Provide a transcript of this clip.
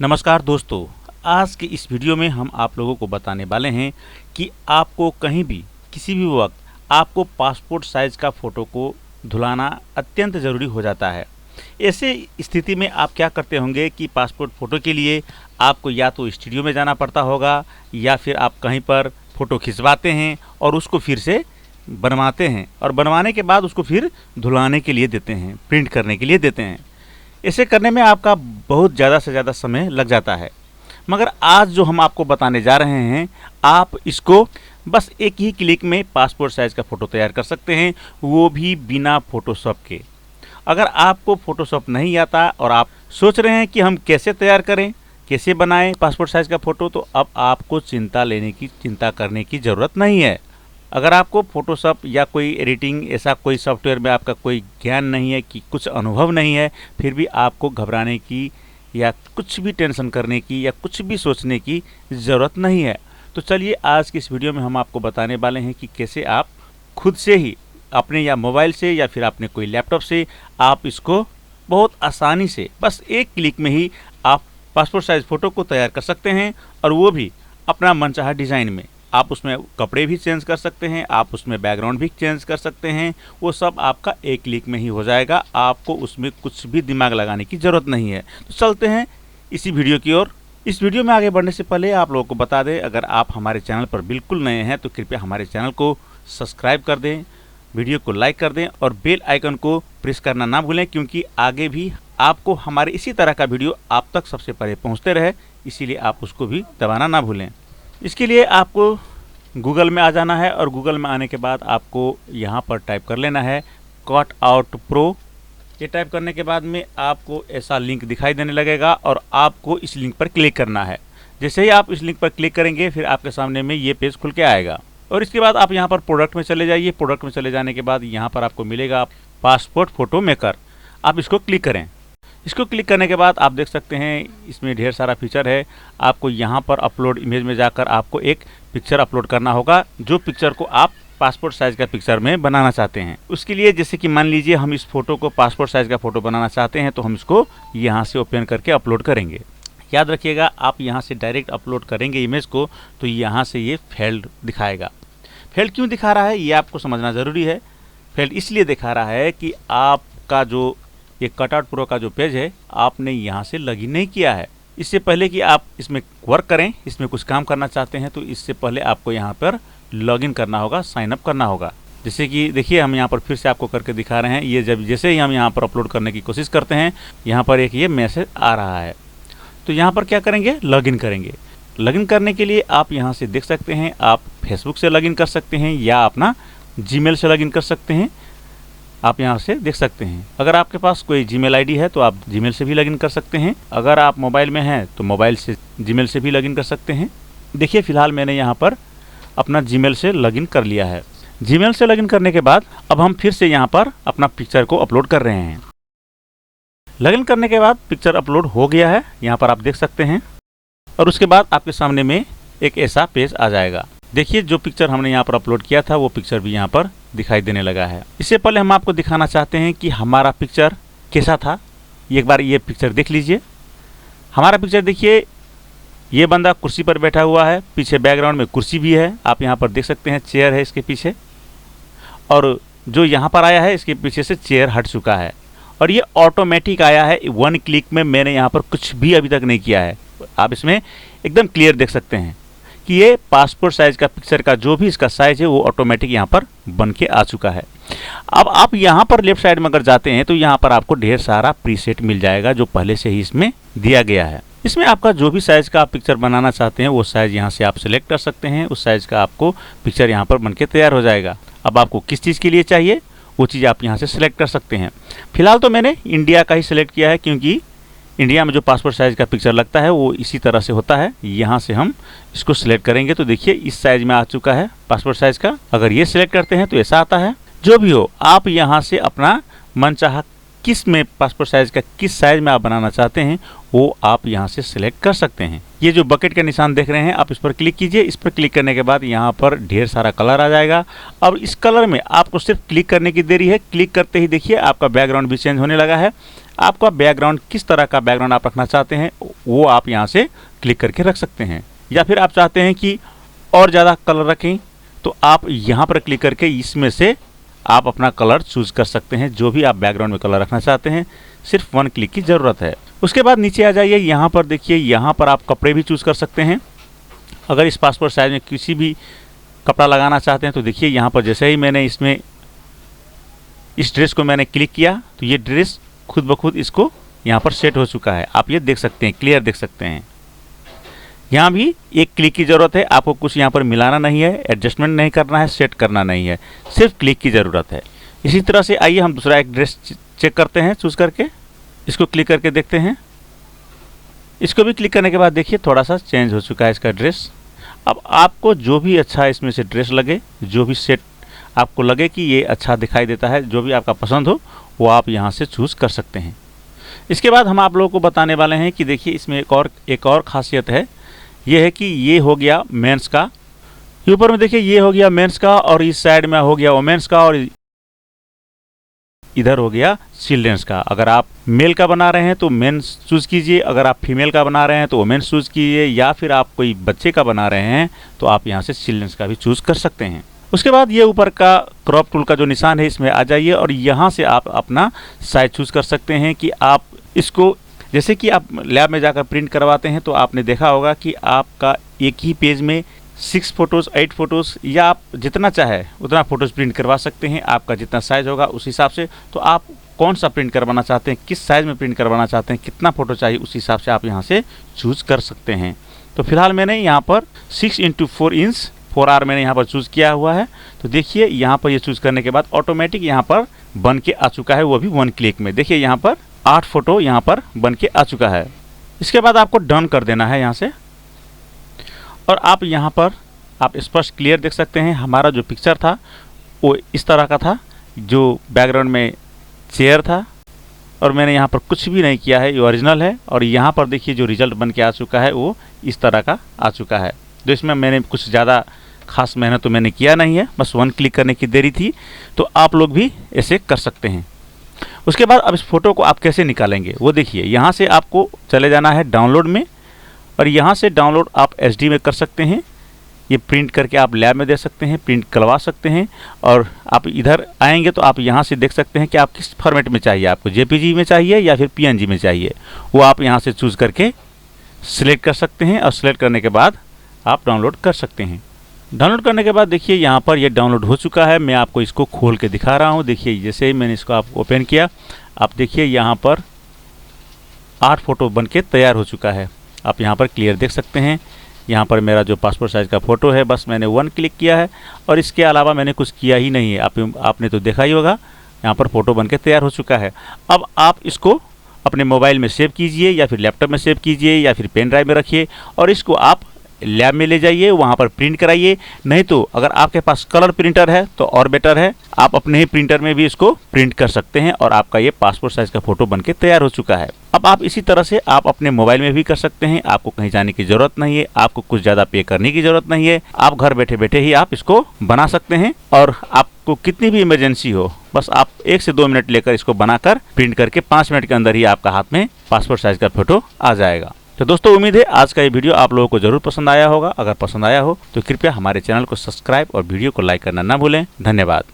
नमस्कार दोस्तों, आज के इस वीडियो में हम आप लोगों को बताने वाले हैं कि आपको कहीं भी किसी भी वक्त आपको पासपोर्ट साइज़ का फ़ोटो को धुलाना अत्यंत ज़रूरी हो जाता है। ऐसे स्थिति में आप क्या करते होंगे कि पासपोर्ट फ़ोटो के लिए आपको या तो स्टूडियो में जाना पड़ता होगा या फिर आप कहीं पर फ़ोटो खिंचवाते हैं और उसको फिर से बनवाते हैं और बनवाने के बाद उसको फिर धुलाने के लिए देते हैं, प्रिंट करने के लिए देते हैं। इसे करने में आपका बहुत ज़्यादा से ज़्यादा समय लग जाता है। मगर आज जो हम आपको बताने जा रहे हैं, आप इसको बस एक ही क्लिक में पासपोर्ट साइज़ का फ़ोटो तैयार कर सकते हैं, वो भी बिना फ़ोटोशॉप के। अगर आपको फ़ोटोशॉप नहीं आता और आप सोच रहे हैं कि हम कैसे तैयार करें, कैसे बनाएं पासपोर्ट साइज़ का फ़ोटो, तो अब आपको चिंता करने की ज़रूरत नहीं है। अगर आपको फ़ोटोशॉप या कोई एडिटिंग ऐसा कोई सॉफ्टवेयर में आपका कोई ज्ञान नहीं है, कि कुछ अनुभव नहीं है, फिर भी आपको घबराने की या कुछ भी टेंशन करने की या कुछ भी सोचने की ज़रूरत नहीं है। तो चलिए आज की इस वीडियो में हम आपको बताने वाले हैं कि कैसे आप खुद से ही अपने या मोबाइल से या फिर अपने कोई लैपटॉप से आप इसको बहुत आसानी से बस एक क्लिक में ही आप पासपोर्ट साइज़ फ़ोटो को तैयार कर सकते हैं, और वो भी अपना मनचाहा डिज़ाइन में। आप उसमें कपड़े भी चेंज कर सकते हैं, आप उसमें बैकग्राउंड भी चेंज कर सकते हैं, वो सब आपका एक क्लिक में ही हो जाएगा। आपको उसमें कुछ भी दिमाग लगाने की ज़रूरत नहीं है। तो चलते हैं इसी वीडियो की ओर। इस वीडियो में आगे बढ़ने से पहले आप लोगों को बता दें, अगर आप हमारे चैनल पर बिल्कुल नए हैं तो कृपया हमारे चैनल को सब्सक्राइब कर दें, वीडियो को लाइक कर दें और बेल आइकन को प्रेस करना ना भूलें, क्योंकि आगे भी आपको हमारे इसी तरह का वीडियो आप तक सबसे पहले पहुँचते रहे, इसीलिए आप उसको भी दबाना ना भूलें। इसके लिए आपको गूगल में आ जाना है और गूगल में आने के बाद आपको यहाँ पर टाइप कर लेना है कट आउट प्रो। ये टाइप करने के बाद में आपको ऐसा लिंक दिखाई देने लगेगा और आपको इस लिंक पर क्लिक करना है। जैसे ही आप इस लिंक पर क्लिक करेंगे फिर आपके सामने में ये पेज खुल के आएगा, और इसके बाद आप यहाँ पर प्रोडक्ट में चले जाइए। प्रोडक्ट में चले जाने के बाद यहाँ पर आपको मिलेगा पासपोर्ट फ़ोटो मेकर। आप इसको क्लिक करें। इसको क्लिक करने के बाद आप देख सकते हैं इसमें ढेर सारा फीचर है। आपको यहाँ पर अपलोड इमेज में जाकर आपको एक पिक्चर अपलोड करना होगा, जो पिक्चर को आप पासपोर्ट साइज़ का पिक्चर में बनाना चाहते हैं। उसके लिए जैसे कि मान लीजिए हम इस फोटो को पासपोर्ट साइज़ का फ़ोटो बनाना चाहते हैं, तो हम इसको यहाँ से ओपन करके अपलोड करेंगे। याद रखिएगा, आप यहाँ से डायरेक्ट अपलोड करेंगे इमेज को तो यहाँ से ये फेल्ड दिखाएगा। फेल्ड क्यों दिखा रहा है ये आपको समझना ज़रूरी है। फेल्ड इसलिए दिखा रहा है कि आपका जो ये कटआउट प्रो का जो पेज है, आपने यहाँ से लॉगिन नहीं किया है। इससे पहले कि आप इसमें वर्क करें, इसमें कुछ काम करना चाहते हैं, तो इससे पहले आपको यहाँ पर लॉगिन करना होगा, साइन अप करना होगा। जैसे कि देखिए हम यहाँ पर फिर से आपको करके दिखा रहे हैं। ये जैसे ही हम यहाँ पर अपलोड करने की कोशिश करते हैं, यहाँ पर एक ये मैसेज आ रहा है। तो यहाँ पर क्या करेंगे, लॉगिन करेंगे। लॉगिन करने के लिए आप यहाँ से देख सकते हैं, आप फेसबुक से लॉगिन कर सकते हैं या अपना जीमेल से लॉगिन कर सकते हैं। आप यहाँ से देख सकते हैं। अगर आपके पास कोई जीमेल आईडी है तो आप जीमेल से भी लॉगिन कर सकते हैं। अगर आप मोबाइल में हैं तो मोबाइल से जीमेल से भी लॉगिन कर सकते हैं। देखिए फ़िलहाल मैंने यहाँ पर अपना जीमेल से लॉगिन कर लिया है। जीमेल से लॉगिन करने के बाद अब हम फिर से यहाँ पर अपना पिक्चर को अपलोड कर रहे हैं। लॉगिन करने के बाद पिक्चर अपलोड हो गया है, यहाँ पर आप देख सकते हैं। और उसके बाद आपके सामने में एक ऐसा पेज आ जाएगा। देखिए जो पिक्चर हमने यहाँ पर अपलोड किया था वो पिक्चर भी यहाँ पर दिखाई देने लगा है। इससे पहले हम आपको दिखाना चाहते हैं कि हमारा पिक्चर कैसा था। एक बार ये पिक्चर देख लीजिए। हमारा पिक्चर देखिए, ये बंदा कुर्सी पर बैठा हुआ है, पीछे बैकग्राउंड में कुर्सी भी है, आप यहाँ पर देख सकते हैं चेयर है इसके पीछे, और जो यहाँ पर आया है इसके पीछे से चेयर हट चुका है, और ये ऑटोमेटिक आया है। 1 क्लिक में मैंने यहाँ पर कुछ भी अभी तक नहीं किया है। आप इसमें एकदम क्लियर देख सकते हैं कि ये पासपोर्ट साइज़ का पिक्चर का जो भी इसका साइज़ है वो ऑटोमेटिक यहाँ पर बन के आ चुका है। अब आप यहाँ पर लेफ्ट साइड में अगर जाते हैं तो यहाँ पर आपको ढेर सारा प्रीसेट मिल जाएगा, जो पहले से ही इसमें दिया गया है। इसमें आपका जो भी साइज़ का आप पिक्चर बनाना चाहते हैं वो साइज़ यहाँ से आप सिलेक्ट कर सकते हैं। उस साइज़ का आपको पिक्चर यहाँ पर बन के तैयार हो जाएगा। अब आपको किस चीज़ के लिए चाहिए वो चीज़ आप यहाँ से सिलेक्ट कर सकते हैं। फिलहाल तो मैंने इंडिया का ही सिलेक्ट किया है, क्योंकि इंडिया में जो पासपोर्ट साइज़ का पिक्चर लगता है वो इसी तरह से होता है। यहाँ से हम इसको सिलेक्ट करेंगे तो देखिए इस साइज़ में आ चुका है पासपोर्ट साइज़ का। अगर ये सिलेक्ट करते हैं तो ऐसा आता है। जो भी हो, आप यहाँ से अपना मनचाहा किस में पासपोर्ट साइज़ का किस साइज़ में आप बनाना चाहते हैं वो आप यहाँ से सिलेक्ट कर सकते हैं। ये जो बकेट का निशान देख रहे हैं, आप इस पर क्लिक कीजिए। इस पर क्लिक करने के बाद यहाँ पर ढेर सारा कलर आ जाएगा। अब इस कलर में आपको सिर्फ क्लिक करने की देरी है। क्लिक करते ही देखिए आपका बैकग्राउंड भी चेंज होने लगा है। आपका बैकग्राउंड किस तरह का बैकग्राउंड आप रखना चाहते हैं वो आप यहाँ से क्लिक करके रख सकते हैं। या फिर आप चाहते हैं कि और ज़्यादा कलर रखें तो आप यहाँ पर क्लिक करके इसमें से आप अपना कलर चूज़ कर सकते हैं। जो भी आप बैकग्राउंड में कलर रखना चाहते हैं, सिर्फ 1 क्लिक की ज़रूरत है। उसके बाद नीचे आ जाइए, यहाँ पर देखिए, यहाँ पर आप कपड़े भी चूज़ कर सकते हैं। अगर इस पासपोर्ट साइज़ में किसी भी कपड़ा लगाना चाहते हैं तो देखिए यहाँ पर जैसे ही मैंने इसमें इस ड्रेस को मैंने क्लिक किया तो ये ड्रेस खुद ब खुद इसको यहाँ पर सेट हो चुका है। आप ये देख सकते हैं, क्लियर देख सकते हैं। यहाँ भी 1 क्लिक की ज़रूरत है। आपको कुछ यहाँ पर मिलाना नहीं है, एडजस्टमेंट नहीं करना है, सेट करना नहीं है, सिर्फ क्लिक की ज़रूरत है। इसी तरह से आइए हम दूसरा एक ड्रेस चेक करते हैं, चूज़ करके इसको क्लिक करके देखते हैं। इसको भी क्लिक करने के बाद देखिए थोड़ा सा चेंज हो चुका है इसका ड्रेस। अब आपको जो भी अच्छा इसमें से ड्रेस लगे, जो भी सेट आपको लगे कि ये अच्छा दिखाई देता है, जो भी आपका पसंद हो वो आप यहाँ से चूज़ कर सकते हैं। इसके बाद हम आप लोगों को बताने वाले हैं कि देखिए इसमें एक और खासियत है। ये है कि ये हो गया मेंस का, ऊपर में देखिए ये हो गया मेंस का, और इस साइड में हो गया वोमेंस का, और इधर हो गया चिल्ड्रंस का। अगर आप मेल का बना रहे हैं तो मेंस चूज़ कीजिए, अगर आप फीमेल का बना रहे हैं तो वोमेंस चूज़ कीजिए, या फिर आप कोई बच्चे का बना रहे हैं तो आप यहाँ से चिल्ड्रंस का भी चूज़ कर सकते हैं। उसके बाद ये ऊपर का क्रॉप टूल का जो निशान है इसमें आ जाइए, और यहाँ से आप अपना साइज चूज़ कर सकते हैं कि आप इसको, जैसे कि आप लैब में जाकर प्रिंट करवाते हैं तो आपने देखा होगा कि आपका एक ही पेज में 6 फोटोज़ 8 फोटोज़ या आप जितना चाहे उतना फ़ोटोज़ प्रिंट करवा सकते हैं। आपका जितना साइज़ होगा उस हिसाब से, तो आप कौन सा प्रिंट करवाना चाहते हैं, किस साइज़ में प्रिंट करवाना चाहते हैं, कितना फ़ोटो चाहिए, उस हिसाब से आप यहाँ से चूज़ कर सकते हैं। तो फिलहाल मैंने यहाँ पर 6x4 इंच 4R मैंने यहाँ पर चूज़ किया हुआ है। तो देखिए यहाँ पर ये चूज़ करने के बाद ऑटोमेटिक यहाँ पर बन के आ चुका है, वो भी 1 क्लिक में। देखिए यहाँ पर 8 फोटो यहाँ पर बन के आ चुका है। इसके बाद आपको डन कर देना है यहाँ से, और आप यहाँ पर आप स्पष्ट क्लियर देख सकते हैं। हमारा जो पिक्चर था वो इस तरह का था, जो बैकग्राउंड में चेयर था, और मैंने यहाँ पर कुछ भी नहीं किया है, ये ओरिजिनल है। और यहाँ पर देखिए जो रिज़ल्ट बन के आ चुका है वो इस तरह का आ चुका है। तो इसमें मैंने कुछ ज़्यादा खास मेहनत तो मैंने किया नहीं है, बस 1 क्लिक करने की देरी थी। तो आप लोग भी ऐसे कर सकते हैं। उसके बाद अब इस फ़ोटो को आप कैसे निकालेंगे वो देखिए। यहाँ से आपको चले जाना है डाउनलोड में, और यहाँ से डाउनलोड आप HD में कर सकते हैं। ये प्रिंट करके आप लैब में दे सकते हैं, प्रिंट करवा सकते हैं। और आप इधर आएंगे तो आप यहाँ से देख सकते हैं कि आप किस फॉर्मेट में चाहिए, आपको JPG में चाहिए या फिर PNG में चाहिए, वो आप यहाँ से चूज़ करके सिलेक्ट कर सकते हैं। और सिलेक्ट करने के बाद आप डाउनलोड कर सकते हैं। डाउनलोड करने के बाद देखिए यहाँ पर ये डाउनलोड हो चुका है। मैं आपको इसको खोल के दिखा रहा हूँ। देखिए जैसे ही मैंने इसको आप ओपन किया, आप देखिए यहाँ पर 8 फोटो बन के तैयार हो चुका है। आप यहाँ पर क्लियर देख सकते हैं। यहाँ पर मेरा जो पासपोर्ट साइज़ का फ़ोटो है, बस मैंने 1 क्लिक किया है, और इसके अलावा मैंने कुछ किया ही नहीं है। आपने तो देखा ही होगा, यहाँ पर फ़ोटो बन के तैयार हो चुका है। अब आप इसको अपने मोबाइल में सेव कीजिए, या फिर लैपटॉप में सेव कीजिए, या फिर पेन ड्राइव में रखिए, और इसको आप लैब में ले जाइए, वहाँ पर प्रिंट कराइए। नहीं तो अगर आपके पास कलर प्रिंटर है तो और बेटर है, आप अपने ही प्रिंटर में भी इसको प्रिंट कर सकते हैं, और आपका ये पासपोर्ट साइज़ का फ़ोटो बनके तैयार हो चुका है। अब आप इसी तरह से आप अपने मोबाइल में भी कर सकते हैं। आपको कहीं जाने की ज़रूरत नहीं है, आपको कुछ ज़्यादा पे करने की ज़रूरत नहीं है। आप घर बैठे बैठे ही आप इसको बना सकते हैं, और आपको कितनी भी इमरजेंसी हो, बस आप 1 से 2 मिनट लेकर इसको बनाकर प्रिंट करके 5 मिनट के अंदर ही आपका हाथ में पासपोर्ट साइज़ का फ़ोटो आ जाएगा। तो दोस्तों, उम्मीद है आज का ये वीडियो आप लोगों को ज़रूर पसंद आया होगा। अगर पसंद आया हो तो कृपया हमारे चैनल को सब्सक्राइब और वीडियो को लाइक करना ना भूलें। धन्यवाद।